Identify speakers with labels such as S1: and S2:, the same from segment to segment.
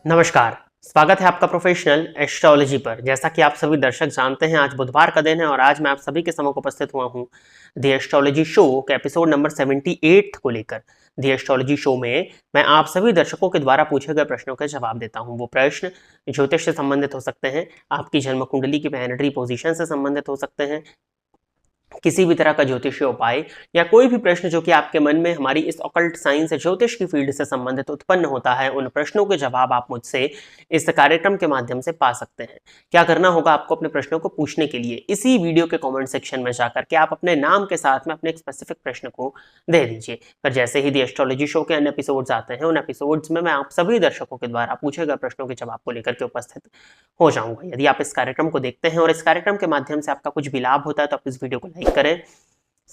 S1: नमस्कार, स्वागत है आपका प्रोफेशनल एस्ट्रोलॉजी पर। जैसा कि आप सभी दर्शक जानते हैं, आज बुधवार का दिन है और आज मैं आप सभी के सम्मुख उपस्थित हुआ हूं द एस्ट्रोलॉजी शो के एपिसोड नंबर 78 को लेकर। द एस्ट्रोलॉजी शो में मैं आप सभी दर्शकों के द्वारा पूछे गए प्रश्नों के जवाब देता हूं। वो प्रश्न ज्योतिष से संबंधित हो सकते हैं, आपकी जन्म कुंडली की प्लैनेटरी पोजीशन से संबंधित हो सकते हैं, किसी भी तरह का ज्योतिषीय उपाय या कोई भी प्रश्न जो कि आपके मन में हमारी इस ऑकल्ट साइंस ज्योतिष की फील्ड से संबंधित उत्पन्न होता है, उन प्रश्नों के जवाब आप मुझसे इस कार्यक्रम के माध्यम से पा सकते हैं। क्या करना होगा आपको अपने प्रश्नों को पूछने के लिए? इसी वीडियो के कमेंट सेक्शन में जाकर के आप अपने नाम के साथ में अपने एक स्पेसिफिक प्रश्न को दे दीजिए। पर जैसे ही द एस्ट्रोलॉजी शो के अन्य एपिसोड्स आते हैं, उन एपिसोड्स में मैं आप सभी दर्शकों के द्वारा पूछे गए प्रश्नों के जवाब को लेकर के उपस्थित हो जाऊंगा। यदि आप इस कार्यक्रम को देखते हैं और इस कार्यक्रम के माध्यम से आपका कुछ भी लाभ होता है तो आप इस वीडियो को लाइक करें,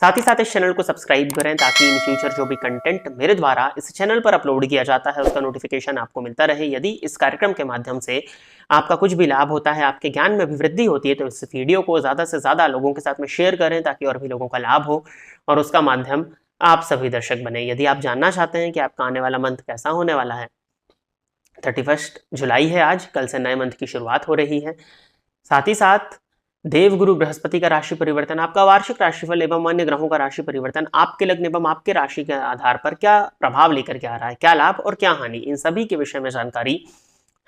S1: साथ ही साथ इस चैनल को सब्सक्राइब करें ताकि इन फ्यूचर जो भी कंटेंट मेरे द्वारा इस चैनल पर अपलोड किया जाता है उसका नोटिफिकेशन आपको मिलता रहे। यदि इस कार्यक्रम के माध्यम से आपका कुछ भी लाभ होता है, आपके ज्ञान में अभिवृद्धि होती है, तो इस वीडियो को ज़्यादा से ज़्यादा लोगों के साथ में शेयर करें ताकि और भी लोगों का लाभ हो और उसका माध्यम आप सभी दर्शक बने। यदि आप जानना चाहते हैं कि आपका आने वाला मंथ कैसा होने वाला है, 31 जुलाई है आज, कल से नए मंथ की शुरुआत हो रही है। साथ ही साथ देवगुरु बृहस्पति का राशि परिवर्तन, आपका वार्षिक राशिफल एवं अन्य ग्रहों का राशि परिवर्तन आपके लग्न एवं आपके राशि के आधार पर क्या प्रभाव लेकर के आ रहा है, क्या लाभ और क्या हानि, इन सभी के विषय में जानकारी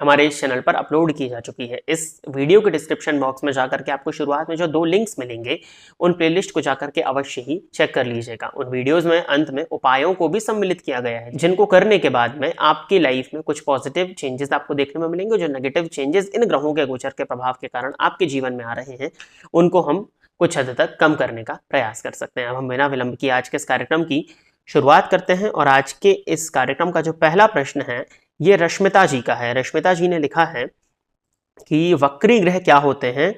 S1: हमारे इस चैनल पर अपलोड की जा चुकी है। इस वीडियो के डिस्क्रिप्शन बॉक्स में जाकर के आपको शुरुआत में जो 2 लिंक्स मिलेंगे, उन प्लेलिस्ट को जाकर के अवश्य ही चेक कर लीजिएगा। उन वीडियोस में अंत में उपायों को भी सम्मिलित किया गया है जिनको करने के बाद में आपकी लाइफ में कुछ पॉजिटिव चेंजेस आपको देखने में मिलेंगे। जो नेगेटिव चेंजेस इन ग्रहों के गोचर के प्रभाव के कारण आपके जीवन में आ रहे हैं, उनको हम कुछ हद तक कम करने का प्रयास कर सकते हैं। अब हम बिना विलंब किए आज के इस कार्यक्रम की शुरुआत करते हैं और आज के इस कार्यक्रम का जो पहला प्रश्न है ये रश्मिता जी का है। रश्मिता जी ने लिखा है कि वक्री ग्रह क्या होते हैं,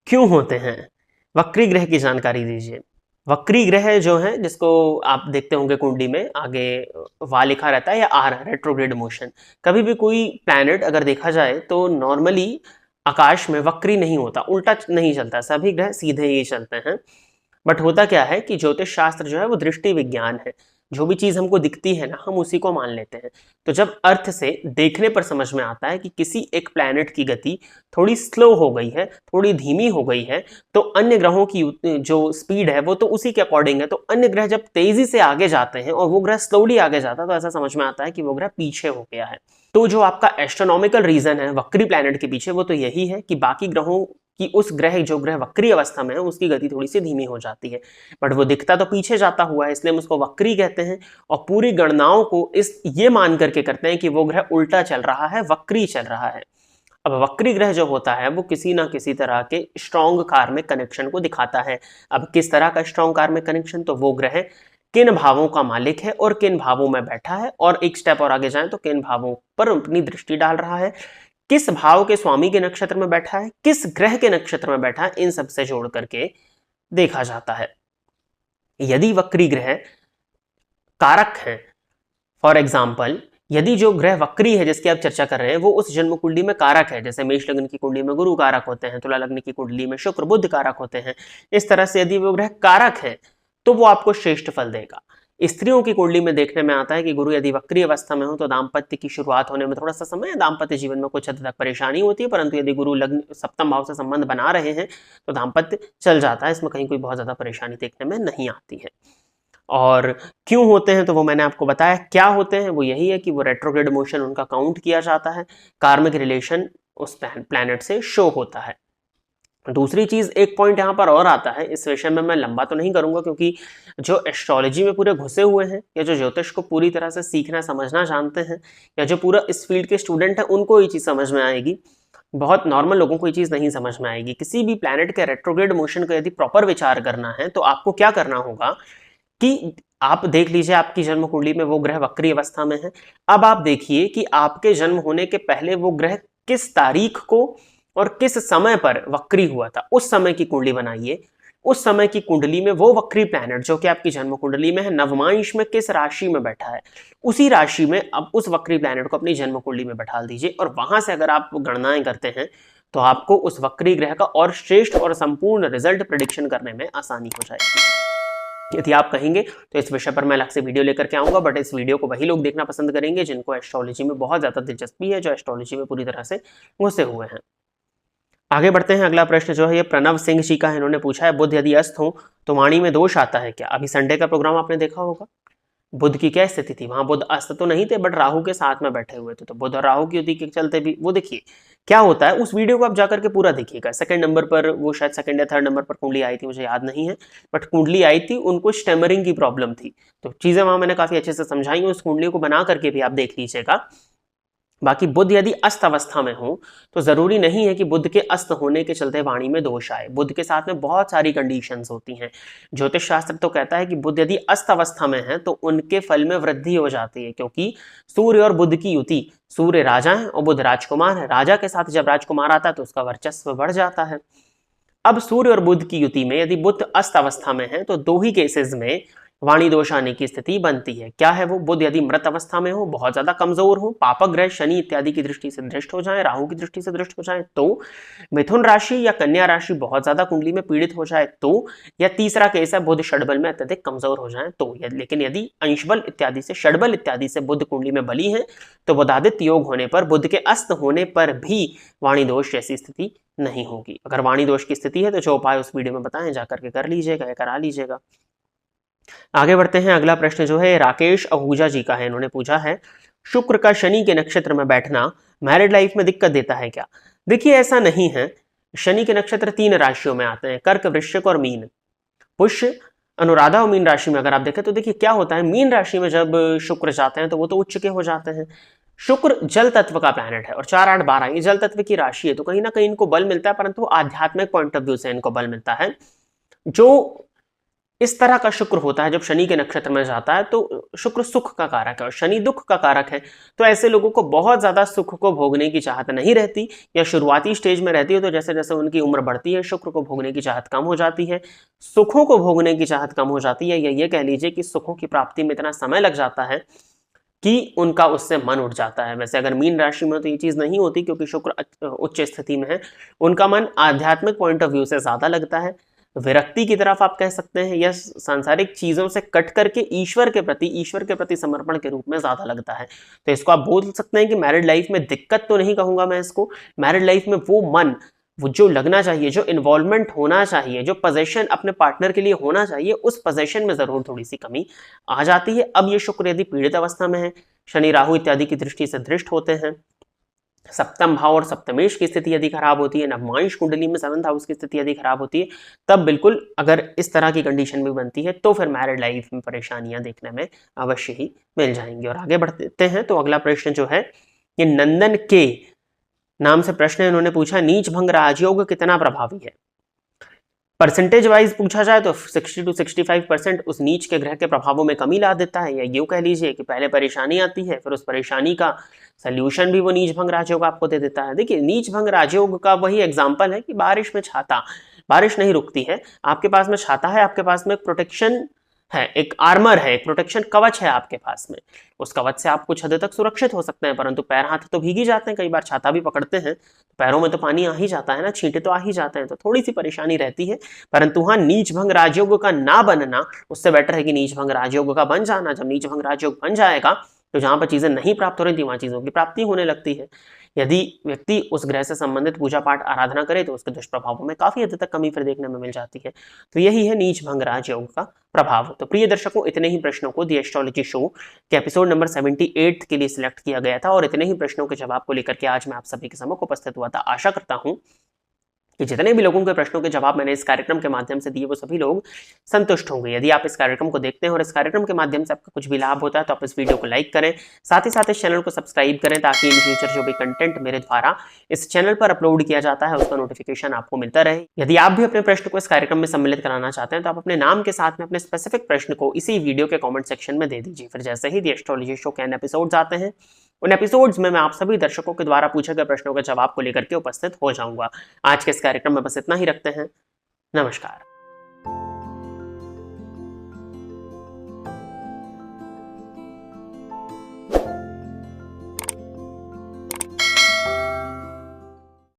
S1: क्यों होते हैं, वक्री ग्रह की जानकारी दीजिए। वक्री ग्रह जो है, जिसको आप देखते होंगे कुंडली में आगे वा लिखा रहता है या आर, रेट्रोग्रेड मोशन। कभी भी कोई प्लैनेट अगर देखा जाए तो नॉर्मली आकाश में वक्री नहीं होता, उल्टा नहीं चलता, सभी ग्रह सीधे ही चलते हैं। बट होता क्या है कि ज्योतिष शास्त्र जो है वो दृष्टि विज्ञान है। जो भी चीज हमको दिखती है ना, हम उसी को मान लेते हैं। तो जब अर्थ से देखने पर समझ में आता है कि किसी एक प्लैनेट की गति थोड़ी स्लो हो गई है, थोड़ी धीमी हो गई है, तो अन्य ग्रहों की जो स्पीड है वो तो उसी के अकॉर्डिंग है। तो अन्य ग्रह जब तेजी से आगे जाते हैं और वो ग्रह स्लोली आगे जाता है, तो ऐसा समझ में आता है कि वो ग्रह पीछे हो गया है। तो जो आपका एस्ट्रोनॉमिकल रीजन है वक्री प्लैनेट के पीछे, वो तो यही है कि बाकी ग्रहों कि उस ग्रह जो ग्रह वक्री अवस्था में है उसकी गति थोड़ी सी धीमी हो जाती है, बट वो दिखता तो पीछे जाता हुआ है, इसलिए हम उसको वक्री कहते हैं। और पूरी गणनाओं को ये मान करके करते हैं कि वो ग्रह उल्टा चल रहा है, वक्री चल रहा है। अब वक्री ग्रह जो होता है वो किसी ना किसी तरह के स्ट्रॉन्ग कार्मिक कनेक्शन को दिखाता है। अब किस तरह का स्ट्रॉन्ग कार्मिक कनेक्शन, तो वो ग्रह किन भावों का मालिक है और किन भावों में बैठा है, और एक स्टेप और आगे जाएं तो किन भावों पर अपनी दृष्टि डाल रहा है, किस भाव के स्वामी के नक्षत्र में बैठा है, किस ग्रह के नक्षत्र में बैठा है, इन सब से जोड़ करके देखा जाता है। यदि वक्री ग्रह कारक हैं, फॉर एग्जाम्पल यदि जो ग्रह वक्री है जिसकी आप चर्चा कर रहे हैं वो उस जन्म कुंडली में कारक है, जैसे मेष लग्न की कुंडली में गुरु कारक होते हैं, तुला लग्न की कुंडली में शुक्र बुध कारक होते हैं, इस तरह से यदि वो ग्रह कारक है तो वो आपको श्रेष्ठ फल देगा। स्त्रियों की कुंडली में देखने में आता है कि गुरु यदि वक्री अवस्था में हो तो दाम्पत्य की शुरुआत होने में थोड़ा सा समय, दाम्पत्य जीवन में कुछ हद तक परेशानी होती है, परंतु यदि गुरु लग्न सप्तम भाव से संबंध बना रहे हैं तो दाम्पत्य चल जाता है, इसमें कहीं कोई बहुत ज्यादा परेशानी देखने में नहीं आती है। और क्यों होते हैं तो वो मैंने आपको बताया। क्या होते हैं वो यही है कि वो रेट्रोग्रेड मोशन उनका काउंट किया जाता है, कार्मिक रिलेशन उस प्लैनेट से शो होता है। दूसरी चीज, एक पॉइंट यहाँ पर और आता है, इस विषय में मैं लंबा तो नहीं करूंगा क्योंकि जो एस्ट्रोलॉजी में पूरे घुसे हुए हैं या जो ज्योतिष को पूरी तरह से सीखना समझना जानते हैं या जो पूरा इस फील्ड के स्टूडेंट हैं उनको ये चीज समझ में आएगी, बहुत नॉर्मल लोगों को ये चीज नहीं समझ में आएगी। किसी भी प्लैनेट के रेट्रोग्रेड मोशन का यदि प्रॉपर विचार करना है तो आपको क्या करना होगा कि आप देख लीजिए आपकी जन्म कुंडली में वो ग्रह वक्री अवस्था में है। अब आप देखिए कि आपके जन्म होने के पहले वो ग्रह किस तारीख को और किस समय पर वक्री हुआ था, उस समय की कुंडली बनाइए। उस समय की कुंडली में वो वक्री प्लैनेट जो कि आपकी जन्म कुंडली में है, नवमांश में किस राशि में बैठा है, उसी राशि में अब उस वक्री प्लैनेट को अपनी जन्म कुंडली में बैठा दीजिए और वहां से अगर आप गणनाएं करते हैं तो आपको उस वक्री ग्रह का और श्रेष्ठ और संपूर्ण रिजल्ट प्रेडिक्शन करने में आसानी हो जाएगी। यदि आप कहेंगे तो इस विषय पर मैं अलग से वीडियो लेकर के आऊंगा, बट इस वीडियो को वही लोग देखना पसंद करेंगे जिनको एस्ट्रोलॉजी में बहुत ज्यादा दिलचस्पी है, जो एस्ट्रोलॉजी में पूरी तरह से घुसे हुए हैं। आगे बढ़ते हैं। अगला प्रश्न जो है ये प्रणव सिंह जी का है। इन्होंने पूछा है बुध यदि अस्त हो तो वाणी में दोष आता है क्या? अभी संडे का प्रोग्राम आपने देखा होगा, बुध की क्या स्थिति थी, वहां बुध अस्त तो नहीं थे बट राहु के साथ में बैठे हुए थे, तो बुध और राहु की युति के चलते भी वो देखिए क्या होता है। उस वीडियो को आप जाकर के पूरा देखिएगा। सेकंड नंबर पर वो शायद सेकंड या थर्ड नंबर पर कुंडली आई थी, मुझे याद नहीं है, बट कुंडली आई थी, उनको स्टेमरिंग की प्रॉब्लम थी, तो चीजें वहां मैंने काफी अच्छे से समझाई, उस कुंडली को बना करके भी आप देख लीजिएगा। बाकी बुध यदि अस्त अवस्था में हो तो जरूरी नहीं है कि बुध के अस्त होने के चलते वाणी में दोष आए। बुध के साथ में बहुत सारी कंडीशंस होती हैं। ज्योतिष शास्त्र तो कहता है कि बुध यदि अस्त अवस्था में है तो उनके फल में वृद्धि हो जाती है, क्योंकि सूर्य और बुध की युति, सूर्य राजा है और बुध राजकुमार है, राजा के साथ जब राजकुमार आता है तो उसका वर्चस्व बढ़ जाता है। अब सूर्य और बुध की युति में यदि बुध अस्त अवस्था में है तो दो ही केसेस में वाणी दोष आने की स्थिति बनती है। क्या है वो? बुध यदि मृत अवस्था में हो, बहुत ज्यादा कमजोर हो, पापक ग्रह शनि इत्यादि की दृष्टि से दृष्ट हो जाए, राहु की दृष्टि से दृष्ट हो जाए तो, मिथुन राशि या कन्या राशि बहुत ज्यादा कुंडली में पीड़ित हो जाए तो, या तीसरा केस है बुध षडबल में अत्यधिक कमजोर हो जाए तो। लेकिन यदि अंशबल इत्यादि से, षडबल इत्यादि से बुध कुंडली में बली है तो बुधादित्य योग होने पर, बुध के अस्त होने पर भी वाणी दोष जैसी स्थिति नहीं होगी। अगर वाणी दोष की स्थिति है तो जो उपाय उस वीडियो में बताएं जाकर के कर लीजिएगा या करा लीजिएगा। आगे बढ़ते हैं। अगला प्रश्न जो है राकेश आहूजा जी का है। इन्होंने पूछा है शुक्र का शनि के नक्षत्र में बैठना मैरिड लाइफ में दिक्कत देता है क्या? देखिए ऐसा नहीं है। शनि के नक्षत्र 3 राशियों में आते हैं, कर्क, वृश्चिक और मीन। पुष्य, अनुराधा और मीन राशि में अगर आप देखें तो देखिए क्या होता है, मीन राशि में जब शुक्र जाते हैं तो वो तो उच्च के हो जाते हैं। शुक्र जल तत्व का प्लैनेट है और 4, 8, 12 ये जल तत्व की राशि है, तो कहीं ना कहीं इनको बल मिलता है, परंतु आध्यात्मिक पॉइंट ऑफ व्यू से इनको बल मिलता है। जो इस तरह का शुक्र होता है जब शनि के नक्षत्र में जाता है तो शुक्र सुख का कारक है और शनि दुख का कारक है, तो ऐसे लोगों को बहुत ज्यादा सुख को भोगने की चाहत नहीं रहती, या शुरुआती स्टेज में रहती है, तो जैसे जैसे उनकी उम्र बढ़ती है शुक्र को भोगने की चाहत कम हो जाती है, सुखों को भोगने की चाहत कम हो जाती है, या ये कह लीजिए कि सुखों की प्राप्ति में इतना समय लग जाता है कि उनका उससे मन उठ जाता है। वैसे अगर मीन राशि में तो ये चीज नहीं होती, क्योंकि शुक्र उच्च स्थिति में है, उनका मन आध्यात्मिक पॉइंट ऑफ व्यू से ज्यादा लगता है, विरक्ति की तरफ आप कह सकते हैं, या सांसारिक चीजों से कट करके ईश्वर के प्रति समर्पण के रूप में ज्यादा लगता है। तो इसको आप बोल सकते हैं कि मैरिड लाइफ में दिक्कत तो नहीं कहूंगा मैं इसको, मैरिड लाइफ में वो मन, वो जो लगना चाहिए, जो इन्वॉल्वमेंट होना चाहिए, जो पोजेशन अपने पार्टनर के लिए होना चाहिए, उस पोजेशन में जरूर थोड़ी सी कमी आ जाती है। अब ये शुक्र यदि पीड़ित अवस्था में है, शनि राहु इत्यादि की दृष्टि से दृष्ट होते हैं, सप्तम भाव और सप्तमेश की स्थिति यदि खराब होती है, नवमांश कुंडली में 7th हाउस की स्थिति यदि खराब होती है, तब बिल्कुल अगर इस तरह की कंडीशन भी बनती है तो फिर मैरिड लाइफ में परेशानियां देखने में अवश्य ही मिल जाएंगी। और आगे बढ़ते हैं तो अगला प्रश्न जो है ये नंदन के नाम से प्रश्न है। इन्होंने पूछा नीच भंग राजयोग कितना प्रभावी है? परसेंटेज वाइज पूछा जाए तो 60 to 65% उस नीच के ग्रह के प्रभावों में कमी ला देता है, या यूं कह लीजिए कि पहले परेशानी आती है, फिर उस परेशानी का सोल्यूशन भी वो नीच भंग राजयोग आपको दे देता है। देखिए नीच भंग राजयोग का वही एग्जांपल है कि बारिश में छाता, बारिश नहीं रुकती है, आपके पास में छाता है, आपके पास में प्रोटेक्शन है, एक आर्मर है, एक प्रोटेक्शन कवच है आपके पास में, उस कवच से आप कुछ हद तक सुरक्षित हो सकते हैं, परंतु पैर हाथ तो भीग ही जाते हैं, कई बार छाता भी पकड़ते हैं तो पैरों में तो पानी आ ही जाता है ना, छींटे तो आ ही जाते हैं, तो थोड़ी सी परेशानी रहती है। परंतु हाँ, नीच भंग राजयोग का ना बनना उससे बेटर है कि नीच भंग राजयोग का बन जाना। जब नीच भंग राजयोग बन जाएगा तो जहां पर चीजें नहीं प्राप्त हो रही थी वहां चीजों की प्राप्ति होने लगती है। यदि व्यक्ति उस ग्रह से संबंधित पूजा पाठ आराधना करे तो उसके दुष्प्रभावों में काफी हद तक कमी फिर देखने में मिल जाती है। तो यही है नीच भंग राजयोग का प्रभाव। तो प्रिय दर्शकों, इतने ही प्रश्नों को द एस्ट्रोलॉजी शो के एपिसोड नंबर 78 के लिए सिलेक्ट किया गया था और इतने ही प्रश्नों के जवाब को लेकर के आज मैं आप सभी के सम्मुख उपस्थित हुआ था। आशा करता हूं कि जितने भी लोगों के प्रश्नों के जवाब मैंने इस कार्यक्रम के माध्यम से दिए वो सभी लोग संतुष्ट होंगे। यदि आप इस कार्यक्रम को देखते हैं और इस कार्यक्रम के माध्यम से आपका कुछ भी लाभ होता है तो आप इस वीडियो को लाइक करें, साथ ही साथ इस चैनल को सब्सक्राइब करें, ताकि इन फ्यूचर जो भी कंटेंट मेरे द्वारा इस चैनल पर अपलोड किया जाता है उसका नोटिफिकेशन आपको मिलता रहे। यदि आप भी अपने प्रश्न को इस कार्यक्रम में सम्मिलित कराना चाहते हैं तो आप अपने नाम के साथ में अपने स्पेसिफिक प्रश्न को इसी वीडियो के कॉमेंट सेक्शन में दे दीजिए। फिर जैसे ही द एस्ट्रोलॉजी शो के एपिसोड आते हैं उन एपिसोड्स में मैं आप सभी दर्शकों के द्वारा पूछे गए प्रश्नों के जवाब को लेकर के उपस्थित हो जाऊंगा। आज के इस कार्यक्रम में बस इतना ही रखते हैं। नमस्कार।